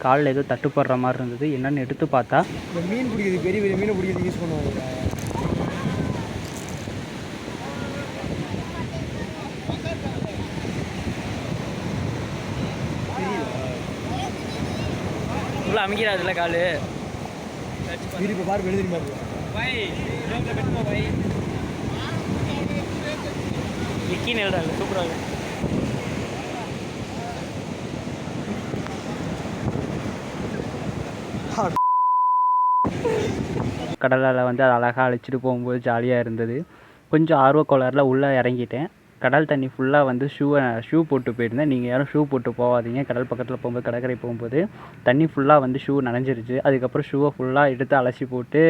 காலில் ஏதோ தட்டுப்படுற மாதிரி இருந்தது. என்னன்னு எடுத்து பார்த்தா மீன் பிடிக்கிறது, பெரிய பெரிய மீனை பிடிக்கிறது யூஸ் பண்ணுவாங்க. இவ்வளோ அமைக்கிறாதுல்ல காலு. இப்போ பாரு எழுதி மாதிரி விக்கி நெல்டா இல்லை, சூப்பராக. கடலில் வந்து அதை அழகாக அழைச்சிட்டு போகும்போது ஜாலியாக இருந்தது. கொஞ்சம் ஆர்வக்கோளாறில் உள்ளே இறங்கிட்டேன். கடல் தண்ணி ஃபுல்லாக வந்து ஷூ போட்டு போயிருந்தேன். நீங்கள் யாரும் ஷூ போட்டு போகாதீங்க. கடல் பக்கத்தில் போகும்போது, கடற்கரை போகும்போது தண்ணி ஃபுல்லாக வந்து ஷூ நனைஞ்சிருச்சு. அதுக்கப்புறம் ஷூவை ஃபுல்லாக எடுத்து அலசி போட்டு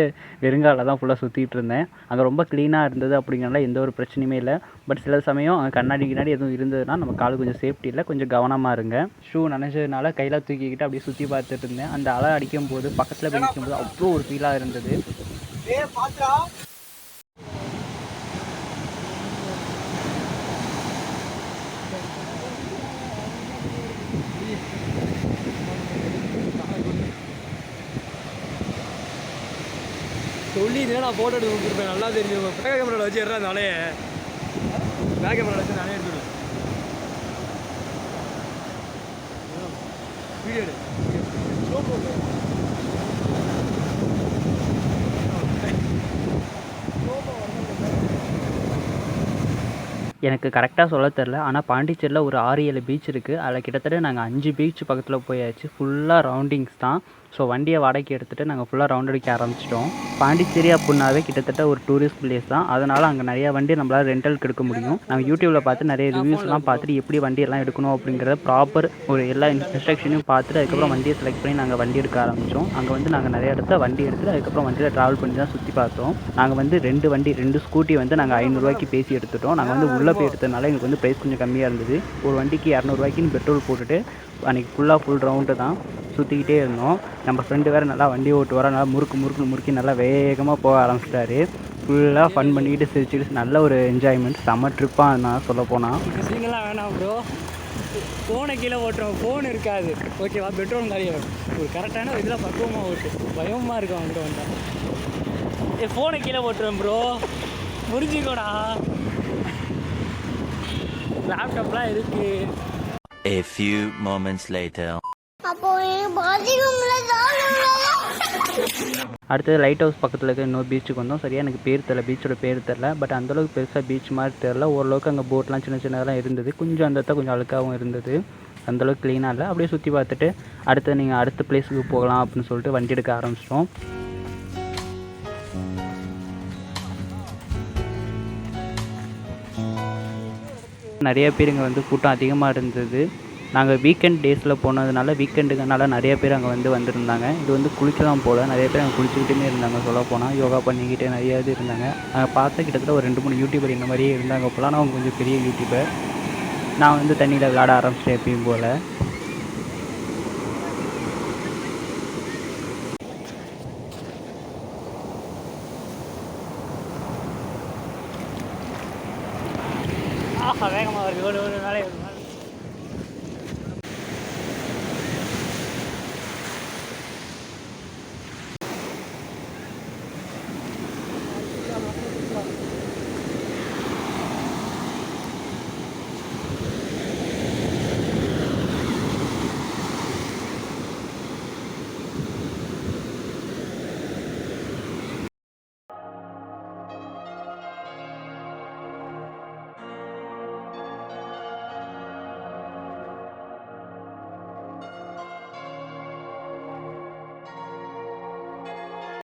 வெறுங்காலில் தான் ஃபுல்லாக சுற்றிட்டு இருந்தேன். அங்கே ரொம்ப க்ளீனாக இருந்தது அப்படிங்கிறனால எந்த ஒரு பிரச்சனையுமே இல்லை. பட் சில சமயம் அங்கே கண்ணாடி எதுவும் இருந்ததுன்னா நம்ம கால் கொஞ்சம் சேஃப்டி இல்லை, கொஞ்சம் கவனமாக இருங்க. ஷூ நனைஞ்சதுனால கையில் தூக்கிக்கிட்டு அப்படியே சுற்றி பார்த்துட்டு இருந்தேன். அந்த அலை அடிக்கும் போது பக்கத்தில் போய் நிற்கும்போது அவ்வளோ ஒரு ஃபீலாக இருந்தது. சொல்லி நான் ஃபோட்டோ எடுத்து கொடுத்துருப்பேன். நல்லா தெரியும். பேக் கேமராவில் வச்சு ஏறா நானே பேக் கேமராவில் வச்சு நானே எடுத்துடுவேன். வீடியோ எடு. எனக்கு கரெக்டாக சொல்ல தெரில. ஆனால் பாண்டிச்சேரியில் ஒரு 6-7 பீச் இருக்குது. அதில் கிட்டத்தட்ட நாங்கள் 5 பீச் பக்கத்தில் போயாச்சு. ஃபுல்லாக ரவுண்டிங்ஸ் தான். ஸோ வண்டியை வாடகைக்கு எடுத்துகிட்டு நாங்கள் ஃபுல்லாக ரவுண்ட் அடிக்க ஆரம்பிச்சிட்டோம். பாண்டிச்சேரி அப்படின்னாவே கிட்டத்தட்ட ஒரு டூரிஸ்ட் பிளேஸ் தான். அதனால் அங்கே நிறையா வண்டி நம்மளால் ரெண்டலுக்கு எடுக்க முடியும். நாங்கள் யூடியூப்பில் பார்த்து நிறைய ரிவ்யூஸ்லாம் பார்த்துட்டு எப்படி வண்டியெல்லாம் எடுக்கணும் அப்படிங்கிறத ப்ராப்பர் ஒரு எல்லா இன்ஸ்ட்ரக்ஷனையும் பார்த்துட்டு அதுக்கப்புறம் வண்டியை செலக்ட் பண்ணி நாங்கள் வண்டி எடுக்க ஆரம்பித்தோம். அங்கே வந்து நாங்கள் நிறைய இடத்துல வண்டி எடுத்துகிட்டு அதுக்கப்புறம் வண்டியில் ட்ராவல் பண்ணி தான் சுற்றி பார்த்தோம். நாங்கள் வந்து 2 ஸ்கூட்டி வந்து நாங்கள் 500 ரூபாய்க்கு பேசி எடுத்துட்டோம். நாங்கள் வந்து உள்ளே போய் எடுத்ததுனால எங்களுக்கு வந்து ப்ரைஸ் கொஞ்சம் கம்மியாக இருந்தது. ஒரு வண்டிக்கு 200 ரூபாய்க்குன்னு பெட்ரோல் போட்டுட்டு அன்றைக்கி ஃபுல் ரவுண்டு தான் சுற்றிக்கிட்டே இருந்தோம். நம்ம ஃப்ரெண்டு வேறு நல்லா வண்டி ஓட்டு வர நல்லா முறுக்கி நல்லா வேகமாக போக ஆரம்பிச்சிட்டாரு. ஃபுல்லாக ஃபன் பண்ணிக்கிட்டு சிரிச்சுட்டு நல்ல ஒரு என்ஜாய்மெண்ட், செம்ம ட்ரிப்பாக இருந்தால் சொல்ல போனால். சீங்கெல்லாம் வேணாம் ப்ரோ, ஃபோனை கீழே ஓட்டுறோம், ஃபோன் இருக்காது ஓகேவா, பெட்ரோல் நிறைய ஒரு கரெக்டான இதில் பக்குவமாக ஓட்டு. பயமாக இருக்கும் அவங்ககிட்ட வந்தால். ஃபோனை கீழே ஓட்டுறேன் ப்ரோ, புரிஞ்சுக்கோடா. லேப்டாப்லாம் இருக்குது. A few moments later. அடுத்தது லைட் ஹவுஸ் பக்கத்தில் இருக்க இன்னொரு பீச்சுக்கு வந்தோம். சரியாக எனக்கு பேர் தெரில, பீச்சோட பேர் தெரில. பட் அந்தளவுக்கு பெருசாக பீச் மாதிரி தெரில. ஓரளவுக்கு அங்கே போட்லாம் சின்னதாக இருந்தது. கொஞ்சம் அந்த இடத்த கொஞ்சம் அழுக்காகவும் இருந்தது. அந்தளவுக்கு க்ளீனாக இல்லை. அப்படியே சுற்றி பார்த்துட்டு அடுத்த பிளேஸுக்கு போகலாம் அப்படின்னு சொல்லிட்டு வண்டி எடுக்க ஆரம்பிச்சிட்டோம். நிறைய பேர் இங்கே வந்து கூட்டம் அதிகமாக இருந்தது. நாங்கள் வீக்கெண்ட் டேஸில் போனதுனால வீக்கெண்டுங்கனால நிறைய பேர் அங்கே வந்திருந்தாங்க. இது வந்து குளிக்கலாம் போல், நிறைய பேர் அங்கே குளிச்சுக்கிட்டே இருந்தாங்க. சொல்ல போனால் யோகா பண்ணிக்கிட்டே நிறைய இது இருந்தாங்க. நாங்கள் பார்த்த கிட்டத்தட்ட ஒரு 2-3 யூடியூபர் இந்த மாதிரியே இருந்தாங்க போல். ஆனால் அவங்க கொஞ்சம் பெரிய யூடியூபர். நான் வந்து தண்ணியில் விளையாட ஆரம்பிச்சிட்டேன் எப்பயும் போல். வேகமாக வருது, ஒரு நாளே